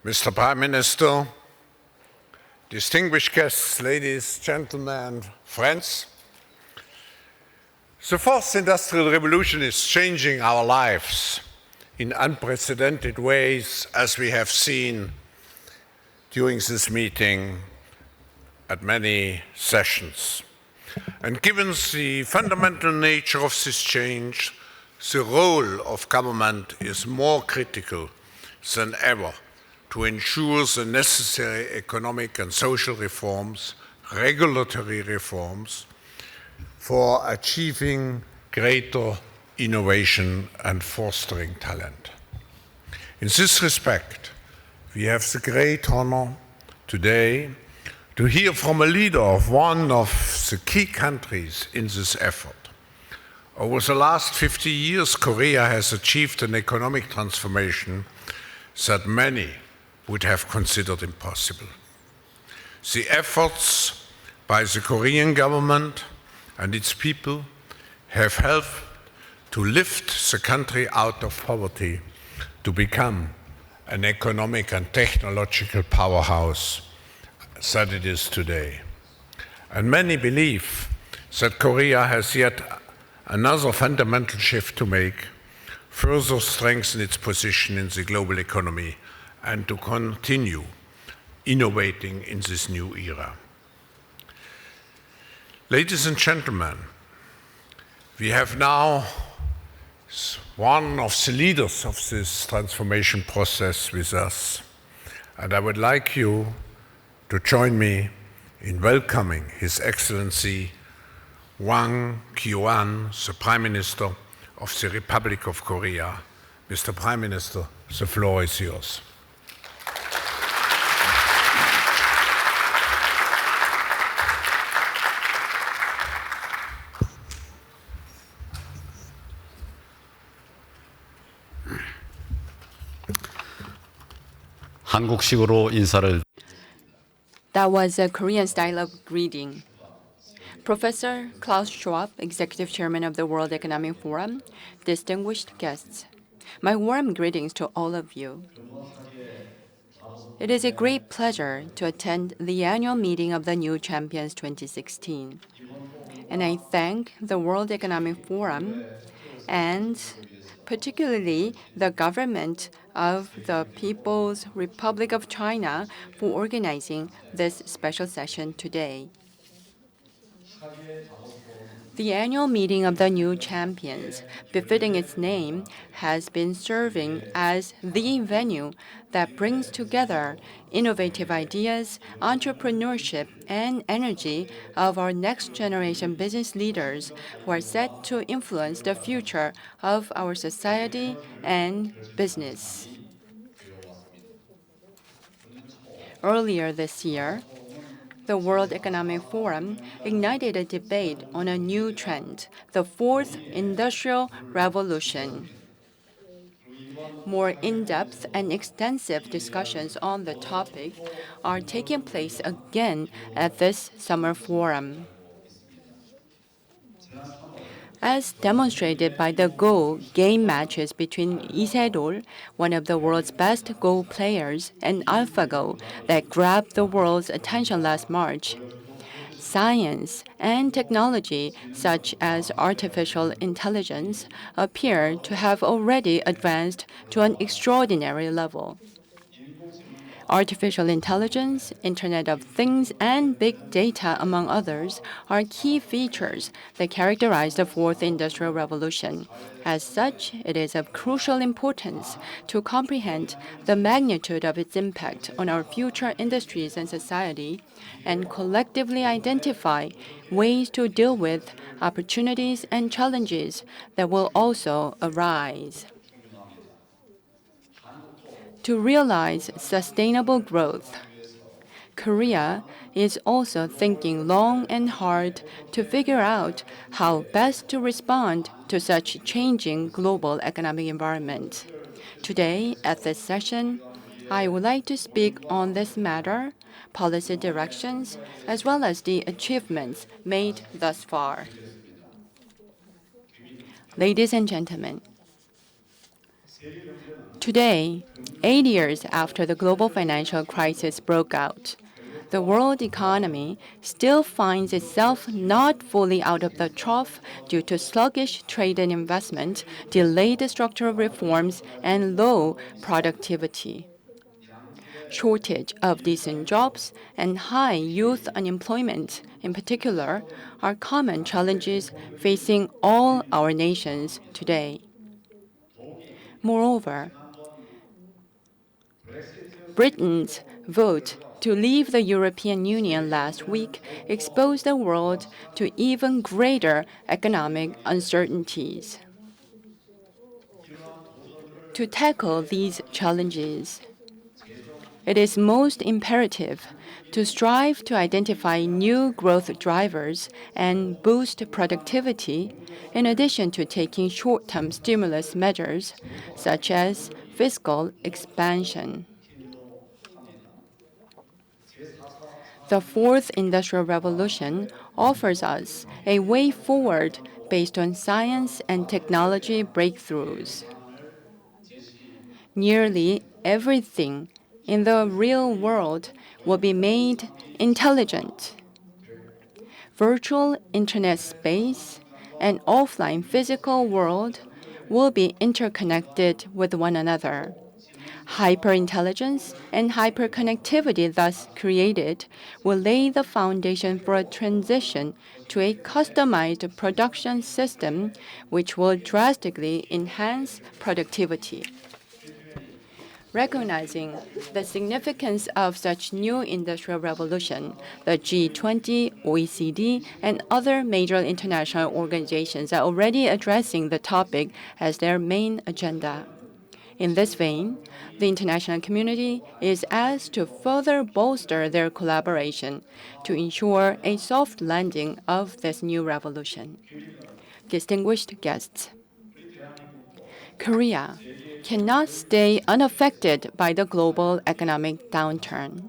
Mr. Prime Minister, distinguished guests, ladies, gentlemen, friends, the fourth industrial revolution is changing our lives in unprecedented ways, as we have seen during this meeting at many sessions. And given the fundamental nature of this change, the role of government is more critical than ever to ensure the necessary economic and social reforms, regulatory reforms, for achieving greater innovation and fostering talent. In this respect, we have the great honor today to hear from a leader of one of the key countries in this effort. Over the last 50 years, Korea has achieved an economic transformation that many would have considered impossible. The efforts by the Korean government and its people have helped to lift the country out of poverty to become an economic and technological powerhouse that it is today. And many believe that Korea has yet another fundamental shift to make, further strengthen its position in the global economy and to continue innovating in this new era. Ladies and gentlemen, we have now one of the leaders of this transformation process with us, and I would like you to join me in welcoming His Excellency Hwang, Kyo-Ahn, the Prime Minister of the Republic of Korea. Mr. Prime Minister, the floor is yours. 한국식으로 인사를. That was a Korean style of greeting. Professor Klaus Schwab, Executive Chairman of the World Economic Forum, distinguished guests, my warm greetings to all of you. It is a great pleasure to attend the annual meeting of the New Champions 2016. And I thank the World Economic Forum and particularly the government of the People's Republic of China for organizing this special session today. The annual meeting of the New Champions, befitting its name, has been serving as the venue that brings together innovative ideas, entrepreneurship, and energy of our next-generation business leaders who are set to influence the future of our society and business. Earlier this year, the World Economic Forum ignited a debate on a new trend, the fourth industrial revolution. More in-depth and extensive discussions on the topic are taking place again at this summer forum. As demonstrated by the Go game matches between Lee Se-dol, one of the world's best Go players, and AlphaGo that grabbed the world's attention last March, science and technology such as artificial intelligence appear to have already advanced to an extraordinary level. Artificial intelligence, Internet of Things, and big data, among others, are key features that characterize the fourth industrial revolution. As such, it is of crucial importance to comprehend the magnitude of its impact on our future industries and society, and collectively identify ways to deal with opportunities and challenges that will also arise. To realize sustainable growth, Korea is also thinking long and hard to figure out how best to respond to such changing global economic environment. Today, at this session, I would like to speak on this matter, policy directions, as well as the achievements made thus far. Ladies and gentlemen, Today, 8 years after the global financial crisis broke out, the world economy still finds itself not fully out of the trough due to sluggish trade and investment, delayed structural reforms, and low productivity. Shortage of decent jobs and high youth unemployment, in particular, are common challenges facing all our nations today. Moreover, Britain's vote to leave the European Union last week exposed the world to even greater economic uncertainties. To tackle these challenges, it is most imperative to strive to identify new growth drivers and boost productivity, in addition to taking short-term stimulus measures such as fiscal expansion. The fourth industrial revolution offers us a way forward based on science and technology breakthroughs. Nearly everything in the real world will be made intelligent. Virtual internet space and offline physical world will be interconnected with one another. Hyperintelligence and hyperconnectivity thus created will lay the foundation for a transition to a customized production system which will drastically enhance productivity. Recognizing the significance of such new industrial revolution, the G20, OECD, and other major international organizations are already addressing the topic as their main agenda. In this vein, the international community is asked to further bolster their collaboration to ensure a soft landing of this new revolution. Distinguished guests, Korea cannot stay unaffected by the global economic downturn.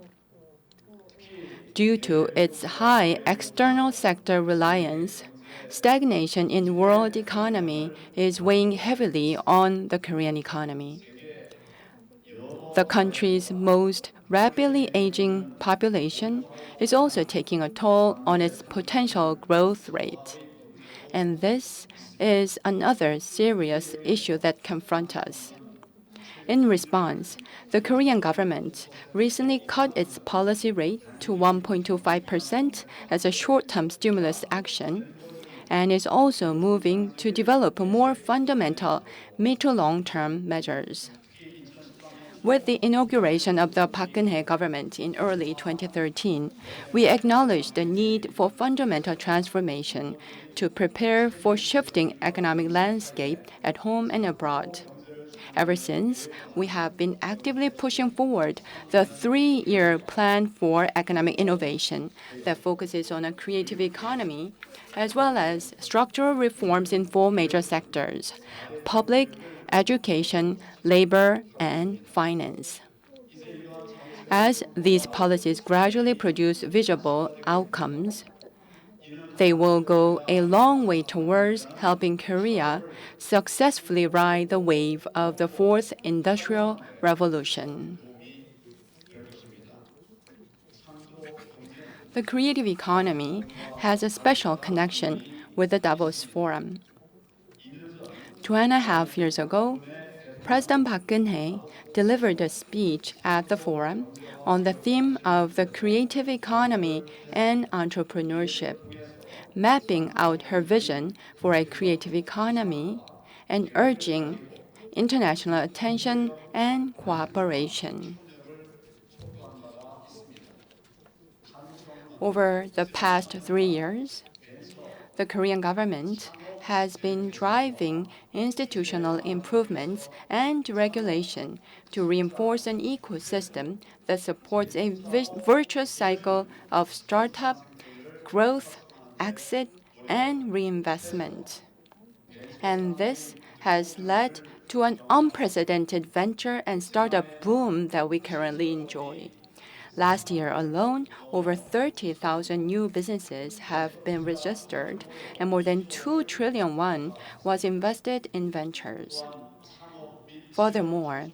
Due to its high external sector reliance, stagnation in world economy is weighing heavily on the Korean economy. The country's most rapidly aging population is also taking a toll on its potential growth rate. And this is another serious issue that confronts us. In response, the Korean government recently cut its policy rate to 1.25% as a short-term stimulus action and is also moving to develop more fundamental mid to long-term measures. With the inauguration of the Park Geun-hye government in early 2013, we acknowledged the need for fundamental transformation to prepare for shifting economic landscape at home and abroad. Ever since, we have been actively pushing forward the 3-year plan for economic innovation that focuses on a creative economy, as well as structural reforms in 4 major sectors: public, education, labor, and finance. As these policies gradually produce visible outcomes, they will go a long way towards helping Korea successfully ride the wave of the fourth industrial revolution. The creative economy has a special connection with the Davos Forum. 2.5 years ago, President Park Geun-hye delivered a speech at the forum on the theme of the creative economy and entrepreneurship, mapping out her vision for a creative economy and urging international attention and cooperation. Over the past 3 years, the Korean government has been driving institutional improvements and regulation to reinforce an ecosystem that supports a virtuous cycle of startup, growth, exit, and reinvestment. And this has led to an unprecedented venture and startup boom that we currently enjoy. Last year alone, over 30,000 new businesses have been registered, and more than 2 trillion won was invested in ventures. Furthermore,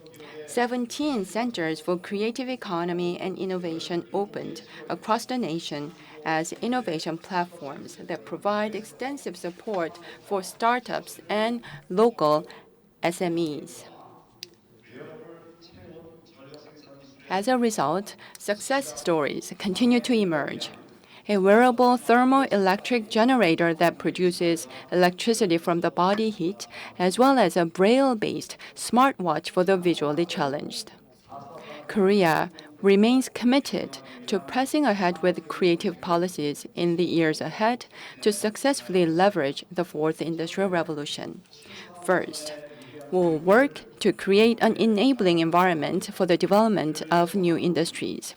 17 centers for creative economy and innovation opened across the nation as innovation platforms that provide extensive support for startups and local SMEs. As a result, success stories continue to emerge. A wearable thermoelectric generator that produces electricity from the body heat, as well as a braille-based smartwatch for the visually challenged. Korea remains committed to pressing ahead with creative policies in the years ahead to successfully leverage the fourth industrial revolution. First, we'll work to create an enabling environment for the development of new industries.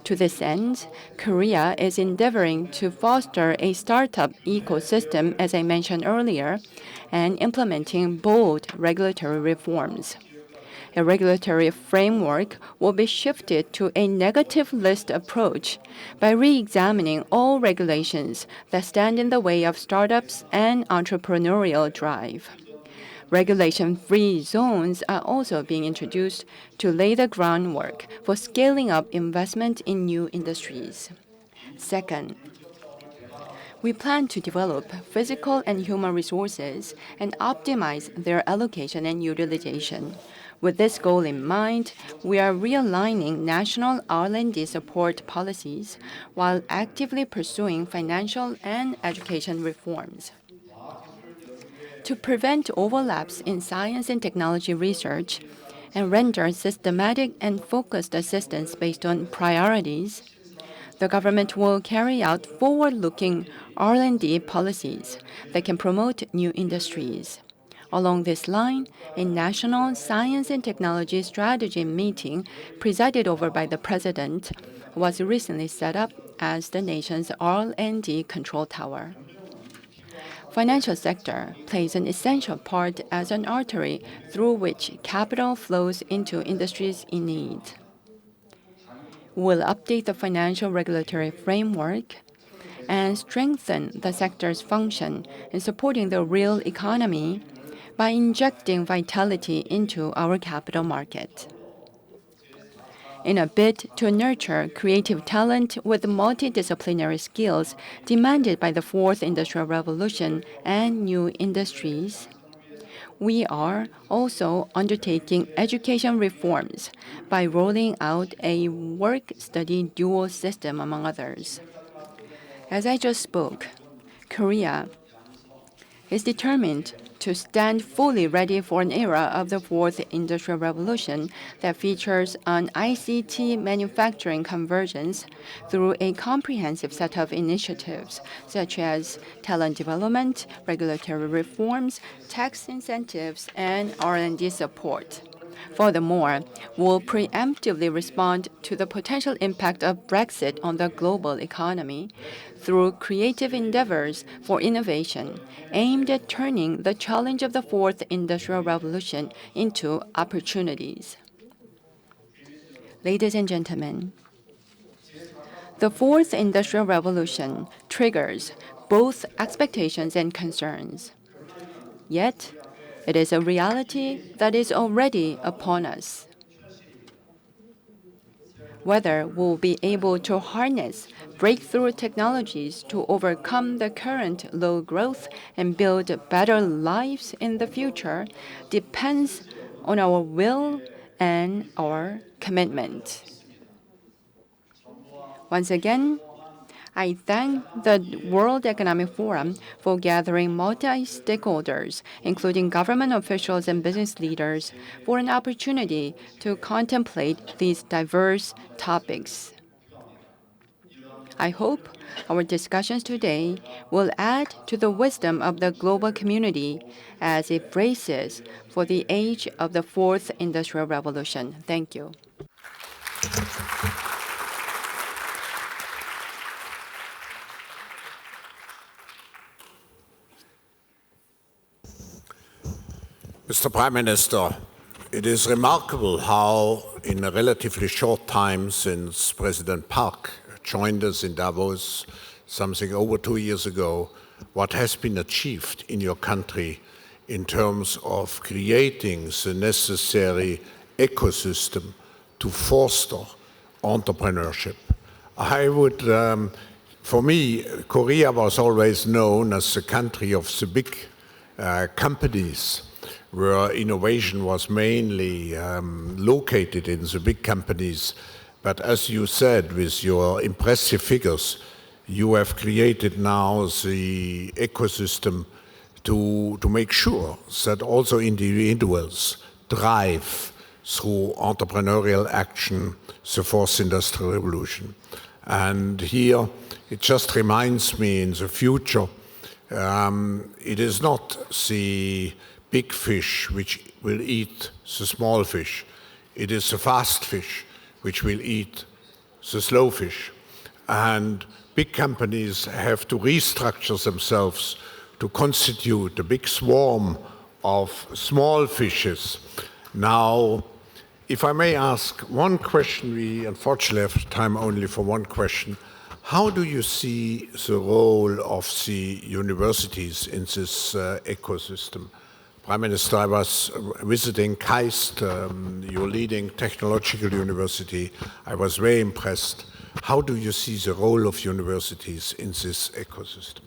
To this end, Korea is endeavoring to foster a startup ecosystem, as I mentioned earlier, and implementing bold regulatory reforms. A regulatory framework will be shifted to a negative list approach by re-examining all regulations that stand in the way of startups and entrepreneurial drive. Regulation-free zones are also being introduced to lay the groundwork for scaling up investment in new industries. Second, we plan to develop physical and human resources and optimize their allocation and utilization. With this goal in mind, we are realigning national R&D support policies while actively pursuing financial and education reforms. To prevent overlaps in science and technology research and render systematic and focused assistance based on priorities, the government will carry out forward-looking R&D policies that can promote new industries. Along this line, a national science and technology strategy meeting presided over by the president was recently set up as the nation's R&D control tower. Financial sector plays an essential part as an artery through which capital flows into industries in need. We'll update the financial regulatory framework and strengthen the sector's function in supporting the real economy by injecting vitality into our capital market. In a bid to nurture creative talent with multidisciplinary skills demanded by the fourth industrial revolution and new industries, we are also undertaking education reforms by rolling out a work-study dual system, among others. As I just spoke, Korea is determined to stand fully ready for an era of the fourth industrial revolution that features an ICT manufacturing convergence through a comprehensive set of initiatives such as talent development, regulatory reforms, tax incentives, and R&D support. Furthermore, we'll preemptively respond to the potential impact of Brexit on the global economy through creative endeavors for innovation aimed at turning the challenge of the fourth industrial revolution into opportunities. Ladies and gentlemen, the fourth industrial revolution triggers both expectations and concerns. Yet, it is a reality that is already upon us. Whether we'll be able to harness breakthrough technologies to overcome the current low growth and build better lives in the future depends on our will and our commitment. Once again, I thank the World Economic Forum for gathering multi-stakeholders, including government officials and business leaders, for an opportunity to contemplate these diverse topics. I hope our discussions today will add to the wisdom of the global community as it braces for the age of the fourth industrial revolution. Thank you. Mr. Prime Minister, it is remarkable how, in a relatively short time since President Park joined us in Davos something over 2 years ago, what has been achieved in your country in terms of creating the necessary ecosystem to foster entrepreneurship. For me, Korea was always known as the country of the big companies, where innovation was mainly located in the big companies. But as you said, with your impressive figures, you have created now the ecosystem to make sure that also individuals drive through entrepreneurial action the fourth industrial revolution. And here, it just reminds me in the future, it is not the big fish which will eat the small fish. It is the fast fish which will eat the slow fish. And big companies have to restructure themselves to constitute a big swarm of small fishes. Now, if I may ask one question, we unfortunately have time only for one question. How do you see the role of the universities in this ecosystem? Prime Minister, I was visiting KAIST, your leading technological university. I was very impressed. How do you see the role of universities in this ecosystem?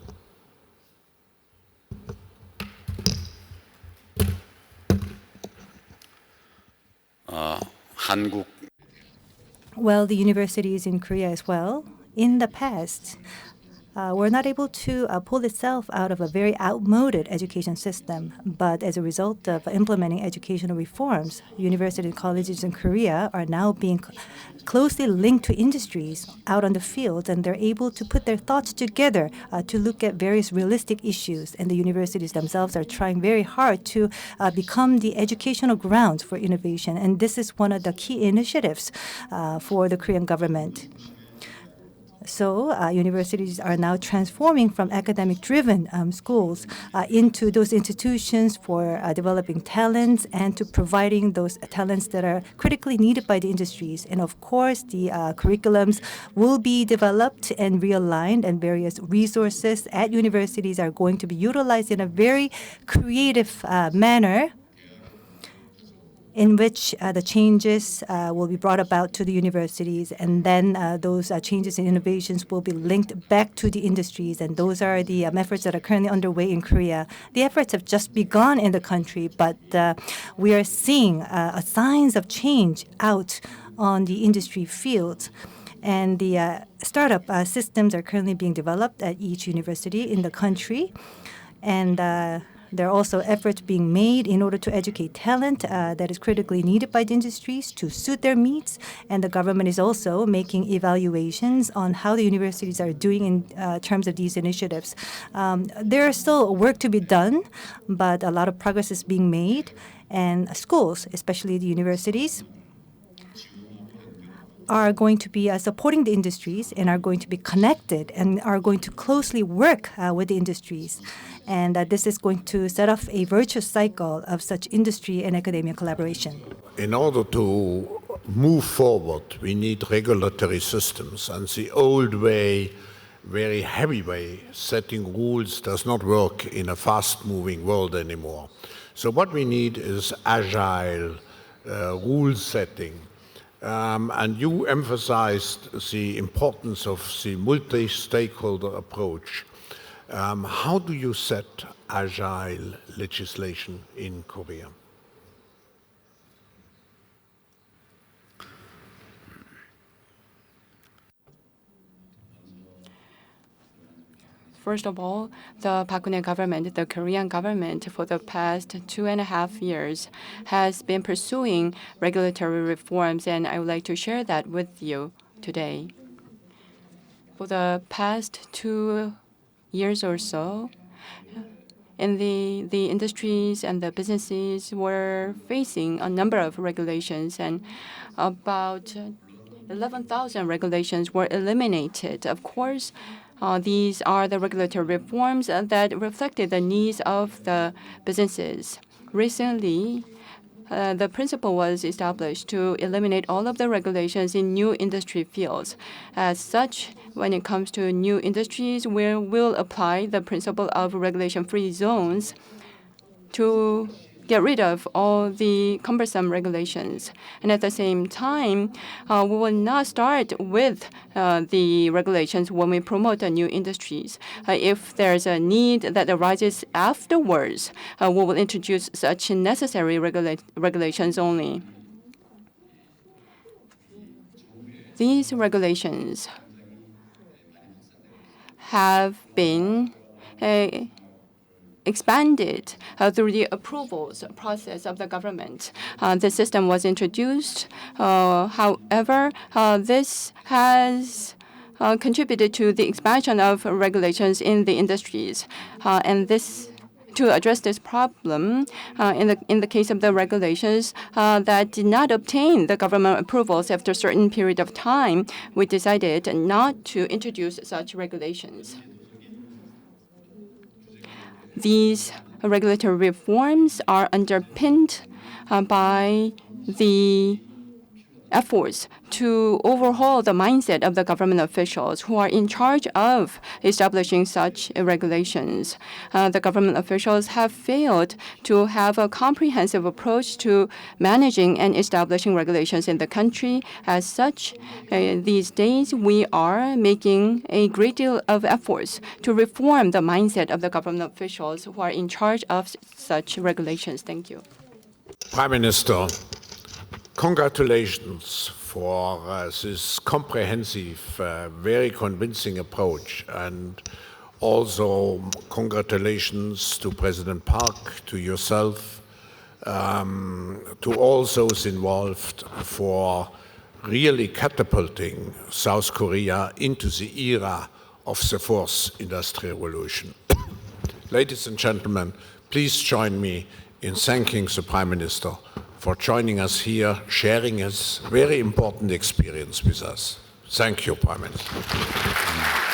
Well, the universities in Korea as well, in the past, were not able to pull itself out of a very outmoded education system. But as a result of implementing educational reforms, university and colleges in Korea are now being closely linked to industries out on the field, and they're able to put their thoughts together to look at various realistic issues. And the universities themselves are trying very hard to become the educational grounds for innovation. And this is one of the key initiatives for the Korean government. So universities are now transforming from academic-driven schools into those institutions for developing talents and to providing those talents that are critically needed by the industries. And of course, the curriculums will be developed and realigned, and various resources at universities are going to be utilized in a very creative manner, in which the changes will be brought about to the universities, and then those changes and innovations will be linked back to the industries. And those are the efforts that are currently underway in Korea. The efforts have just begun in the country, but we are seeing signs of change out on the industry field. And the startup systems are currently being developed at each university in the country. And there are also efforts being made in order to educate talent that is critically needed by the industries to suit their needs. And the government is also making evaluations on how the universities are doing in terms of these initiatives. There is still work to be done, but a lot of progress is being made. And schools, especially the universities, are going to be supporting the industries and are going to be connected and are going to closely work with the industries. And this is going to set off a virtuous cycle of such industry and academia collaboration. In order to move forward, we need regulatory systems. And the old way, very heavy way, setting rules does not work in a fast-moving world anymore. So what we need is agile rule setting. And you emphasized the importance of the multi-stakeholder approach. How do you set agile legislation in Korea? First of all, the Park Geun-hye government, the Korean government, for the past 2.5 years has been pursuing regulatory reforms, and I would like to share that with you today. For the past 2 years or so, in the industries and the businesses were facing a number of regulations, and about 11,000 regulations were eliminated. Of course, these are the regulatory reforms that reflected the needs of the businesses. Recently, the principle was established to eliminate all of the regulations in new industry fields. As such, when it comes to new industries, we will apply the principle of regulation-free zones to get rid of all the cumbersome regulations. And at the same time, we will not start with the regulations when we promote new industries. If there's a need that arises afterwards, we will introduce such necessary regulations only. These regulations have been expanded through the approvals process of the government. The system was introduced. However, this has contributed to the expansion of regulations in the industries. And to address this problem, in the case of the regulations that did not obtain the government approvals after a certain period of time, we decided not to introduce such regulations. These regulatory reforms are underpinned by the efforts to overhaul the mindset of the government officials who are in charge of establishing such regulations. The government officials have failed to have a comprehensive approach to managing and establishing regulations in the country. As such, these days we are making a great deal of efforts to reform the mindset of the government officials who are in charge of such regulations. Thank you. Prime Minister, congratulations for this comprehensive, very convincing approach, and also congratulations to President Park, to yourself, to all those involved for really catapulting South Korea into the era of the fourth industrial revolution. Ladies and gentlemen, please join me in thanking the Prime Minister for joining us here, sharing his very important experience with us. Thank you, Prime Minister.